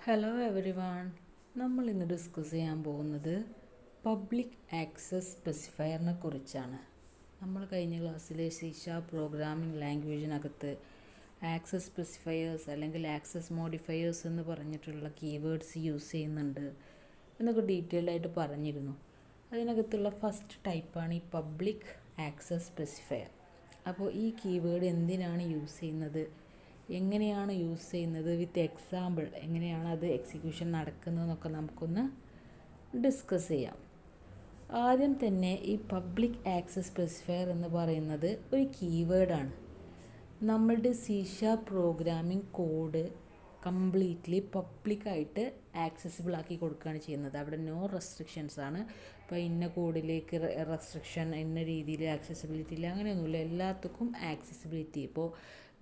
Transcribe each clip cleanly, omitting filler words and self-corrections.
Hello every one. നമ്മൾ ഇന്ന് discuss ചെയ്യാൻ പോകുന്നത് പബ്ലിക് ആക്സസ് സ്പെസിഫയറിനെ കുറിച്ചാണ്. നമ്മൾ കഴിഞ്ഞ ക്ലാസ്സിൽ സി# പ്രോഗ്രാമിംഗ് ലാംഗ്വേജിനകത്ത് ആക്സസ് സ്പെസിഫയേഴ്സ് അല്ലെങ്കിൽ ആക്സസ് മോഡിഫയേഴ്സ് എന്ന് പറഞ്ഞിട്ടുള്ള കീവേഡ്സ് യൂസ് ചെയ്യുന്നുണ്ട് എന്നൊക്കെ ഡീറ്റെയിൽഡ് ആയിട്ട് പറഞ്ഞിരുന്നു. അതിനകത്തുള്ള ഫസ്റ്റ് ടൈപ്പാണ് ഈ പബ്ലിക് ആക്സസ് സ്പെസിഫയർ. അപ്പോൾ ഈ കീവേഡ് എന്തിനാണ് യൂസ് ചെയ്യുന്നത്, എങ്ങനെയാണ് യൂസ് ചെയ്യുന്നത്, വിത്ത് എക്സാമ്പിൾ എങ്ങനെയാണ് അത് എക്സിക്യൂഷൻ നടക്കുന്നതെന്നൊക്കെ നമുക്കൊന്ന് ഡിസ്കസ് ചെയ്യാം. ആദ്യം തന്നെ ഈ പബ്ലിക് ആക്സസ് സ്പെസിഫയർ എന്ന് പറയുന്നത് ഒരു കീവേഡാണ്. നമ്മളുടെ സി# പ്രോഗ്രാമിംഗ് കോഡ് കംപ്ലീറ്റ്ലി പബ്ലിക്കായിട്ട് ആക്സസിബിൾ ആക്കി കൊടുക്കുകയാണ് ചെയ്യുന്നത്. അവിടെ നോ റെസ്ട്രിക്ഷൻസ് ആണ്. ഇപ്പോൾ ഇന്ന കോഡിലേക്ക് റെസ്ട്രിക്ഷൻ, ഇന്ന രീതിയിൽ ആക്സസിബിലിറ്റി ഇല്ല, അങ്ങനെയൊന്നുമില്ല. എല്ലാവർക്കും ആക്സസിബിലിറ്റി, ഇപ്പോൾ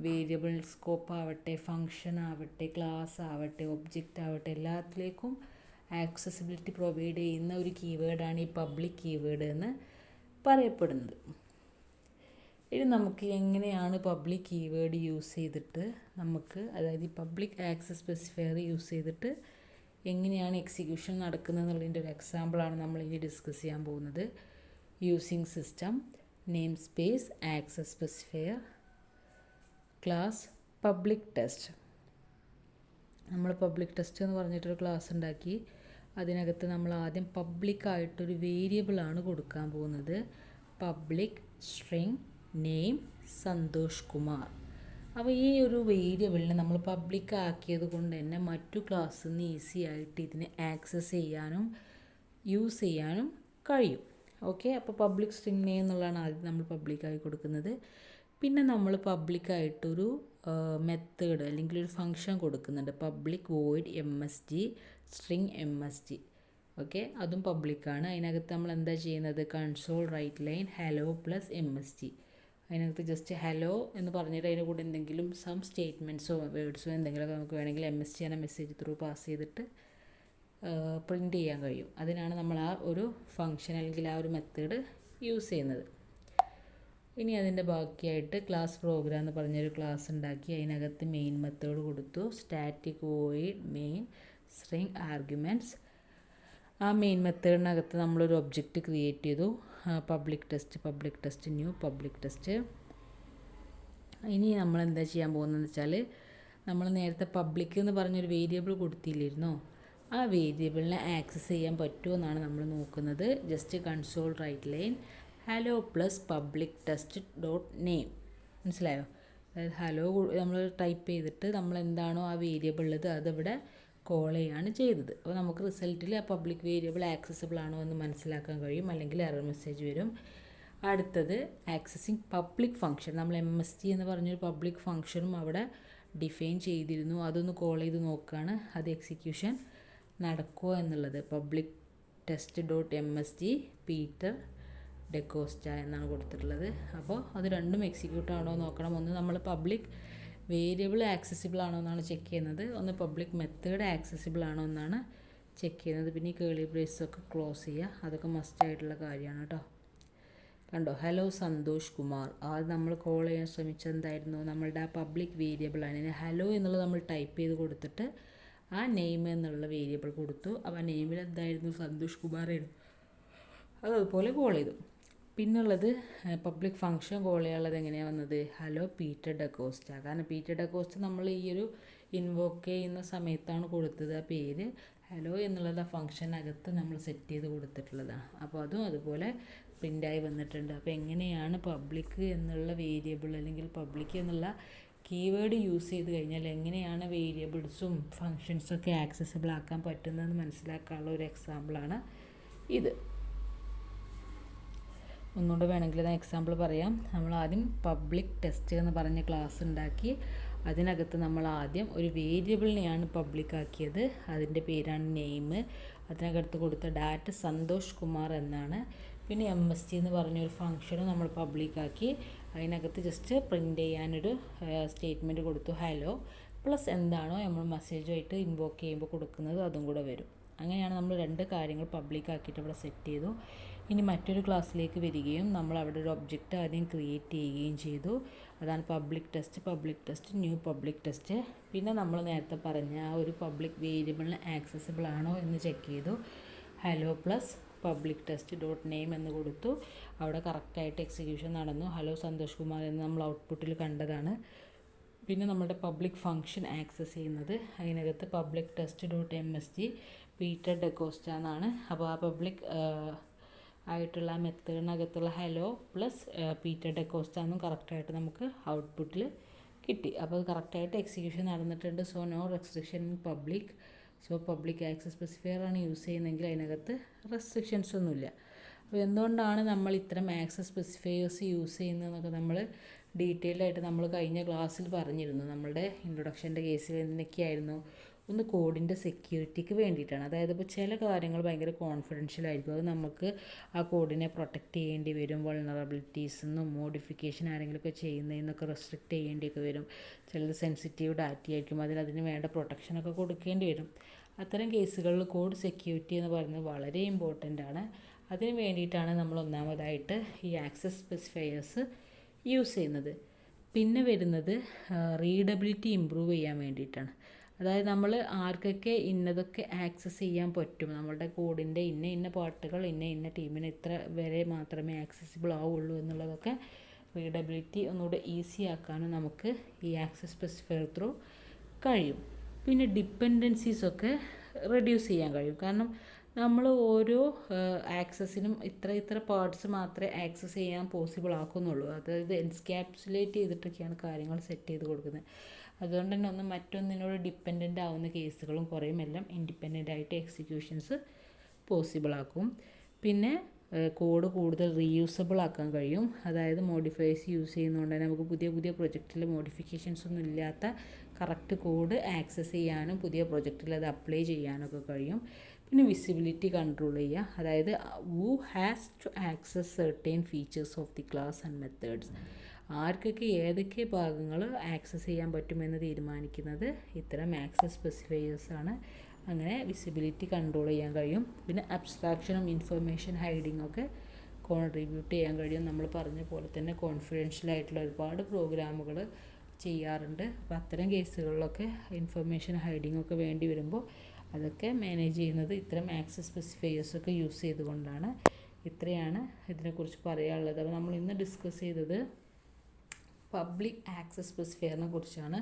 വേരിയബിൾ സ്കോപ്പ് ആവട്ടെ, ഫങ്ഷൻ ആവട്ടെ, ക്ലാസ് ആവട്ടെ, ഒബ്ജക്റ്റ് ആവട്ടെ, എല്ലാത്തിലേക്കും ആക്സസിബിലിറ്റി പ്രൊവൈഡ് ചെയ്യുന്ന ഒരു കീവേഡാണ് ഈ പബ്ലിക് കീവേഡ് എന്ന് പറയപ്പെടുന്നത്. ഇനി നമുക്ക് എങ്ങനെയാണ് പബ്ലിക് കീവേഡ് യൂസ് ചെയ്തിട്ട് നമുക്ക്, അതായത് ഈ പബ്ലിക് ആക്സസ് സ്പെസിഫയർ യൂസ് ചെയ്തിട്ട് എങ്ങനെയാണ് എക്സിക്യൂഷൻ നടക്കുന്നത് എന്നുള്ളതിൻ്റെ ഒരു എക്സാമ്പിളാണ് നമ്മൾ ഇനി ഡിസ്കസ് ചെയ്യാൻ പോകുന്നത്. Using system name space access specifier class public test. നമ്മൾ പബ്ലിക് ടെസ്റ്റ് എന്ന് പറഞ്ഞിട്ടൊരു ക്ലാസ് ഉണ്ടാക്കി. അതിനകത്ത് നമ്മൾ ആദ്യം പബ്ലിക്കായിട്ടൊരു വേരിയബിളാണ് കൊടുക്കാൻ പോകുന്നത്. Public string name Santhosh Kumar. അപ്പോൾ ഈ ഒരു വേരിയബിളിനെ നമ്മൾ പബ്ലിക് ആക്കിയത് കൊണ്ട് തന്നെ മറ്റു ക്ലാസ്സിൽ നിന്ന് ഈസി ആയിട്ട് ഇതിനെ ആക്സസ് ചെയ്യാനും യൂസ് ചെയ്യാനും കഴിയും. ഓക്കെ, അപ്പോൾ പബ്ലിക് സ്ട്രിങ് നെയിം എന്നുള്ളതാണ് ആദ്യം നമ്മൾ പബ്ലിക്കായി കൊടുക്കുന്നത്. പിന്നെ നമ്മൾ പബ്ലിക്കായിട്ടൊരു മെത്തേഡ് അല്ലെങ്കിൽ ഒരു ഫങ്ഷൻ കൊടുക്കുന്നുണ്ട്, public void MSG string MSG. Okay, അതും പബ്ലിക്കാണ്. അതിനകത്ത് നമ്മൾ എന്താ ചെയ്യുന്നത്, console write line hello plus MSG. അതിനകത്ത് ജസ്റ്റ് ഹലോ എന്ന് പറഞ്ഞിട്ട് അതിൻ്റെ കൂടെ എന്തെങ്കിലും സം സ്റ്റേറ്റ്മെൻറ്റ്സോ വേർഡ്സോ എന്തെങ്കിലുമൊക്കെ നമുക്ക് വേണമെങ്കിൽ MSG എന്ന മെസ്സേജ് ത്രൂ പാസ് ചെയ്തിട്ട് പ്രിൻറ്റ് ചെയ്യാൻ കഴിയും. അതിനാണ് നമ്മൾ ആ ഒരു ഫങ്ഷൻ അല്ലെങ്കിൽ ആ ഒരു മെത്തേഡ് യൂസ് ചെയ്യുന്നത്. ഇനി അതിൻ്റെ ബാക്കിയായിട്ട് ക്ലാസ് പ്രോഗ്രാം എന്ന് പറഞ്ഞൊരു ക്ലാസ് ഉണ്ടാക്കി. അതിനകത്ത് മെയിൻ മെത്തേഡ് കൊടുത്തു, static void main string arguments. ആ മെയിൻ മെത്തേഡിനകത്ത് നമ്മളൊരു ഒബ്ജക്റ്റ് ക്രിയേറ്റ് ചെയ്തു, public test new public test. ഇനി നമ്മൾ എന്താ ചെയ്യാൻ പോകുന്നതെന്ന് വെച്ചാൽ, നമ്മൾ നേരത്തെ പബ്ലിക് എന്ന് പറഞ്ഞൊരു വേരിയബിൾ കൊടുത്തില്ലായിരുന്നോ, ആ വേരിയബിളിനെ ആക്സസ് ചെയ്യാൻ പറ്റുമോ എന്നാണ് നമ്മൾ നോക്കുന്നത്. Just console write line hello plus public test dot name. മനസ്സിലായോ? അതായത് ഹലോ നമ്മൾ ടൈപ്പ് ചെയ്തിട്ട് നമ്മൾ എന്താണോ ആ വേരിയബിൾ ഉള്ളത് അതിവിടെ കോൾ ചെയ്യാണ് ചെയ്തത്. അപ്പോൾ നമുക്ക് റിസൾട്ടിൽ ആ പബ്ലിക് വേരിയബിൾ ആക്സസിബിൾ ആണോ എന്ന് മനസ്സിലാക്കാൻ കഴിയും, അല്ലെങ്കിൽ എറർ മെസ്സേജ് വരും. അടുത്തത് ആക്സസിങ് പബ്ലിക് ഫങ്ഷൻ. നമ്മൾ MSG എന്ന് പറഞ്ഞൊരു പബ്ലിക് ഫങ്ഷനും അവിടെ ഡിഫൈൻ ചെയ്തിരുന്നു. അതൊന്ന് കോൾ ചെയ്ത് നോക്കുകയാണ് അത് എക്സിക്യൂഷൻ നടക്കുമോ എന്നുള്ളത്. Public test dot MSG Peter D'Costa എന്നാണ് കൊടുത്തിട്ടുള്ളത്. അപ്പോൾ അത് രണ്ടും എക്സിക്യൂട്ട് ആണോ നോക്കണം. ഒന്ന് നമ്മൾ പബ്ലിക് വേരിയബിൾ ആക്സസിബിൾ ആണോ എന്നാണ് ചെക്ക് ചെയ്യുന്നത്, ഒന്ന് പബ്ലിക് മെത്തേഡ് ആക്സസിബിൾ ആണോ എന്നാണ് ചെക്ക് ചെയ്യുന്നത്. പിന്നെ ഈ കേളി ബ്രേസൊക്കെ ക്ലോസ് ചെയ്യുക, അതൊക്കെ മസ്റ്റ് ആയിട്ടുള്ള കാര്യമാണ് കേട്ടോ. കണ്ടോ, ഹലോ സന്തോഷ് കുമാർ. ആദ്യം നമ്മൾ കോൾ ചെയ്യാൻ ശ്രമിച്ചത് എന്തായിരുന്നു, നമ്മളുടെ ആ പബ്ലിക് വേരിയബിളാണ്. ഇനി ഹലോ എന്നുള്ളത് നമ്മൾ ടൈപ്പ് ചെയ്ത് കൊടുത്തിട്ട് ആ നെയിം എന്നുള്ള വേരിയബിൾ കൊടുത്തു. അപ്പോൾ ആ നെയിമിൽ എന്തായിരുന്നു, സന്തോഷ് കുമാർ ആയിരുന്നു. അതുപോലെ കോൾ ചെയ്തു. പിന്നുള്ളത് പബ്ലിക് ഫങ്ഷൻ കോൾ ചെയ്യാനുള്ളത് എങ്ങനെയാണ് വന്നത്, ഹലോ പീറ്റർ ഡെക്കോസ്റ്റ. കാരണം പീറ്റർ ഡെക്കോസ്റ്റ നമ്മൾ ഈ ഒരു ഇൻവോക്ക് ചെയ്യുന്ന സമയത്താണ് കൊടുത്തത് ആ പേര്. ഹലോ എന്നുള്ളത് ആ ഫങ്ഷനകത്ത് നമ്മൾ സെറ്റ് ചെയ്ത് കൊടുത്തിട്ടുള്ളതാണ്. അപ്പോൾ അതും അതുപോലെ പ്രിൻ്റായി വന്നിട്ടുണ്ട്. അപ്പോൾ എങ്ങനെയാണ് പബ്ലിക് എന്നുള്ള വേരിയബിൾ അല്ലെങ്കിൽ പബ്ലിക് എന്നുള്ള കീവേഡ് യൂസ് ചെയ്ത് കഴിഞ്ഞാൽ എങ്ങനെയാണ് വേരിയബിൾസും ഫങ്ഷൻസൊക്കെ ആക്സസിബിൾ ആക്കാൻ പറ്റുന്നതെന്ന് മനസ്സിലാക്കാനുള്ള ഒരു എക്സാമ്പിളാണ് ഇത്. ഒന്നുകൂടെ വേണമെങ്കിൽ ഞാൻ എക്സാമ്പിൾ പറയാം. നമ്മൾ ആദ്യം പബ്ലിക് ടെസ്റ്റ് എന്ന് പറഞ്ഞ ക്ലാസ് ഉണ്ടാക്കി. അതിനകത്ത് നമ്മൾ ആദ്യം ഒരു വേരിയബിളിനെയാണ് പബ്ലിക് ആക്കിയത്, അതിൻ്റെ പേരാണ് നെയിം. അതിനകത്ത് കൊടുത്ത ഡാറ്റ സന്തോഷ് കുമാർ എന്നാണ്. പിന്നെ MSG എന്ന് പറഞ്ഞൊരു ഫങ്ഷനും നമ്മൾ പബ്ലിക് ആക്കി. അതിനകത്ത് ജസ്റ്റ് പ്രിൻ്റ് ചെയ്യാനൊരു സ്റ്റേറ്റ്മെൻറ്റ് കൊടുത്തു, ഹലോ പ്ലസ് എന്താണോ നമ്മൾ മെസ്സേജുമായിട്ട് ഇൻവോക്ക് ചെയ്യുമ്പോൾ കൊടുക്കുന്നത് അതും കൂടെ വരും. അങ്ങനെയാണ് നമ്മൾ രണ്ട് കാര്യങ്ങൾ പബ്ലിക് ആക്കിയിട്ട് ഇവിടെ സെറ്റ് ചെയ്തു. ഇനി മറ്റൊരു ക്ലാസ്സിലേക്ക് വരികയും നമ്മൾ അവിടെ ഒരു ഒബ്ജക്റ്റ് ആദ്യം ക്രിയേറ്റ് ചെയ്യുകയും ചെയ്തു. അതാണ് public test, new public test. പിന്നെ നമ്മൾ നേരത്തെ പറഞ്ഞ ആ ഒരു പബ്ലിക് വേരിയബിളിന് ആക്സസിബിൾ ആണോ എന്ന് ചെക്ക് ചെയ്തു. Hello plus public test dot name എന്ന് കൊടുത്തു. അവിടെ കറക്റ്റായിട്ട് എക്സിക്യൂഷൻ നടന്നു. ഹലോ സന്തോഷ് കുമാർ എന്ന് നമ്മൾ ഔട്ട്പുട്ടിൽ കണ്ടതാണ്. പിന്നെ നമ്മുടെ പബ്ലിക് ഫംഗ്ഷൻ ആക്സസ് ചെയ്യുന്നത് അതിനകത്ത് public test dot MSG Peter D'Costa എന്നാണ്. അപ്പോൾ ആ പബ്ലിക് ആയിട്ടുള്ള മെത്തേഡിനകത്തുള്ള ഹലോ പ്ലസ് പീറ്റർ ഡെക്കോസ്റ്റ എന്നും കറക്റ്റായിട്ട് നമുക്ക് ഔട്ട്പുട്ടിൽ കിട്ടി. അപ്പോൾ അത് കറക്റ്റായിട്ട് എക്സിക്യൂഷൻ നടന്നിട്ടുണ്ട്. So no restriction in public. So public access specifier ആണ് യൂസ് ചെയ്യുന്നതെങ്കിൽ അതിനകത്ത് റെസ്ട്രിക്ഷൻസ് ഒന്നുമില്ല. അപ്പോൾ എന്തുകൊണ്ടാണ് നമ്മൾ ഇത്തരം ആക്സസ് സ്പെസിഫയേഴ്സ് യൂസ് ചെയ്യുന്നതെന്നൊക്കെ നമ്മൾ ഡീറ്റെയിൽഡ് ആയിട്ട് നമ്മൾ കഴിഞ്ഞ ക്ലാസ്സിൽ പറഞ്ഞിരുന്നു. നമ്മളുടെ ഇൻട്രൊഡക്ഷൻ്റെ കേസിൽ എന്തൊക്കെയായിരുന്നു? ഒന്ന് കോഡിൻ്റെ സെക്യൂരിറ്റിക്ക് വേണ്ടിയിട്ടാണ്. അതായത് ഇപ്പോൾ ചില കാര്യങ്ങൾ ഭയങ്കര കോൺഫിഡൻഷ്യൽ ആയിരിക്കും. അത് നമുക്ക് ആ കോഡിനെ പ്രൊട്ടക്റ്റ് ചെയ്യേണ്ടി വരും. വൾണറബിലിറ്റീസെന്നും മോഡിഫിക്കേഷൻ ആരെങ്കിലുമൊക്കെ ചെയ്യുന്നതിനൊക്കെ റെസ്ട്രിക്റ്റ് ചെയ്യേണ്ടിയൊക്കെ വരും. ചിലത് സെൻസിറ്റീവ് ഡാറ്റ ആയിരിക്കും. അതിന് വേണ്ട പ്രൊട്ടക്ഷനൊക്കെ കൊടുക്കേണ്ടി വരും. അത്തരം കേസുകളിൽ കോഡ് സെക്യൂരിറ്റി എന്ന് പറയുന്നത് വളരെ ഇമ്പോർട്ടൻ്റ് ആണ്. അതിന് വേണ്ടിയിട്ടാണ് നമ്മൾ ഒന്നാമതായിട്ട് ഈ ആക്സസ് സ്പെസിഫയേഴ്സ് യൂസ് ചെയ്യുന്നത്. പിന്നെ വരുന്നത് റീഡബിലിറ്റി ഇമ്പ്രൂവ് ചെയ്യാൻ വേണ്ടിയിട്ടാണ്. അതായത് നമ്മൾ ആർക്കൊക്കെ ഇന്നതൊക്കെ ആക്സസ് ചെയ്യാൻ പറ്റും, നമ്മളുടെ കോഡിൻ്റെ ഇന്ന പാർട്ടുകൾ ഇന്ന ടീമിന് ഇത്ര വരെ മാത്രമേ ആക്സസിബിൾ ആവുള്ളൂ എന്നുള്ളതൊക്കെ റീഡബിലിറ്റി ഒന്നുകൂടെ ഈസി ആക്കാനും നമുക്ക് ഈ ആക്സസ് സ്പെസിഫയർ ത്രൂ കഴിയും. പിന്നെ ഡിപ്പെൻഡൻസീസൊക്കെ റെഡ്യൂസ് ചെയ്യാൻ കഴിയും. കാരണം നമ്മൾ ഓരോ ആക്സസിനും ഇത്ര പാർട്സ് മാത്രമേ ആക്സസ് ചെയ്യാൻ പോസിബിൾ ആക്കുന്നുള്ളൂ. അതായത് എൻസ്കാപ്സുലേറ്റ് ചെയ്തിട്ടൊക്കെയാണ് കാര്യങ്ങൾ സെറ്റ് ചെയ്ത് കൊടുക്കുന്നത്. അതുകൊണ്ട് തന്നെ മറ്റൊന്നിനോട് ഡിപ്പെൻഡൻ്റ് ആവുന്ന കേസുകളും കുറേയും എല്ലാം ഇൻഡിപെൻഡൻ്റ് ആയിട്ട് എക്സിക്യൂഷൻസ് പോസിബിൾ ആക്കും. പിന്നെ കോഡ് കൂടുതൽ റീയൂസബിൾ ആക്കാൻ കഴിയും. അതായത് മോഡിഫയേഴ്സ് യൂസ് ചെയ്യുന്നതുകൊണ്ട് തന്നെ നമുക്ക് പുതിയ പ്രൊജക്റ്റിൽ മോഡിഫിക്കേഷൻസ് ഒന്നും ഇല്ലാത്ത കറക്റ്റ് കോഡ് ആക്സസ് ചെയ്യാനും പുതിയ പ്രൊജക്റ്റിൽ അത് അപ്ലൈ ചെയ്യാനൊക്കെ കഴിയും. പിന്നെ വിസിബിലിറ്റി കൺട്രോൾ ചെയ്യുക. അതായത് who has to access certain features of the class and methods. ആർക്കൊക്കെ ഏതൊക്കെ ഭാഗങ്ങൾ ആക്സസ് ചെയ്യാൻ പറ്റുമെന്ന് തീരുമാനിക്കുന്നത് ഇത്തരം ആക്സസ് സ്പെസിഫയേഴ്സാണ്. അങ്ങനെ വിസിബിലിറ്റി കൺട്രോൾ ചെയ്യാൻ കഴിയും. പിന്നെ അബ്സ്ട്രാക്ഷനും ഇൻഫർമേഷൻ ഹൈഡിങ്ങും ഒക്കെ കോൺട്രിബ്യൂട്ട് ചെയ്യാൻ കഴിയും. നമ്മൾ പറഞ്ഞ പോലെ തന്നെ കോൺഫിഡൻഷ്യൽ ആയിട്ടുള്ള ഒരുപാട് പ്രോഗ്രാമുകൾ ചെയ്യാറുണ്ട്. അപ്പോൾ അത്തരം കേസുകളിലൊക്കെ ഇൻഫർമേഷൻ ഹൈഡിങ് ഒക്കെ വേണ്ടി വരുമ്പോൾ അതൊക്കെ മാനേജ് ചെയ്യുന്നത് ഇത്തരം ആക്സസ് സ്പെസിഫയേഴ്സൊക്കെ യൂസ് ചെയ്തുകൊണ്ടാണ്. ഇത്രയാണ് ഇതിനെക്കുറിച്ച് പറയാനുള്ളത്. അപ്പോൾ നമ്മൾ ഇന്ന് ഡിസ്കസ് ചെയ്തത് പബ്ലിക് ആക്സസ് സ്പെസിഫയറിനെ കുറിച്ചാണ്.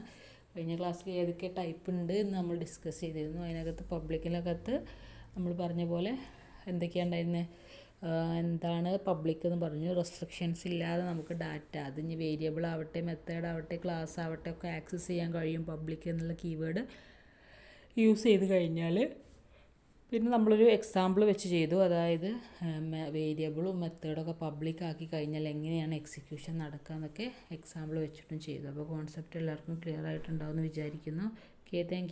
കഴിഞ്ഞ ക്ലാസ്സിൽ ഏതൊക്കെ ടൈപ്പ് ഉണ്ട് എന്ന് നമ്മൾ ഡിസ്കസ് ചെയ്തിരുന്നു. അതിനകത്ത് പബ്ലിക്കിനകത്ത് നമ്മൾ പറഞ്ഞ പോലെ എന്തൊക്കെയുണ്ടായിരുന്നത്, എന്താണ് പബ്ലിക് എന്ന് പറഞ്ഞു. റെസ്ട്രിക്ഷൻസ് ഇല്ലാതെ നമുക്ക് ഡാറ്റ, അത് ഇനി വേരിയബിൾ ആവട്ടെ മെത്തേഡ് ആവട്ടെ ക്ലാസ് ആവട്ടെ ഒക്കെ ആക്സസ് ചെയ്യാൻ കഴിയും പബ്ലിക് എന്നുള്ള കീവേഡ് യൂസ് ചെയ്ത് കഴിഞ്ഞാൽ. പിന്നെ നമ്മളൊരു എക്സാമ്പിൾ വെച്ച് ചെയ്തു. അതായത് വേരിയബിളും മെത്തേഡൊക്കെ പബ്ലിക് ആക്കി കഴിഞ്ഞാൽ എങ്ങനെയാണ് എക്സിക്യൂഷൻ നടക്കുക എന്നൊക്കെ എക്സാമ്പിൾ വെച്ചിട്ടും ചെയ്തു. അപ്പോൾ കോൺസെപ്റ്റ് എല്ലാവർക്കും ക്ലിയർ ആയിട്ടുണ്ടാവുമെന്ന് വിചാരിക്കുന്നു. Okay, thank you.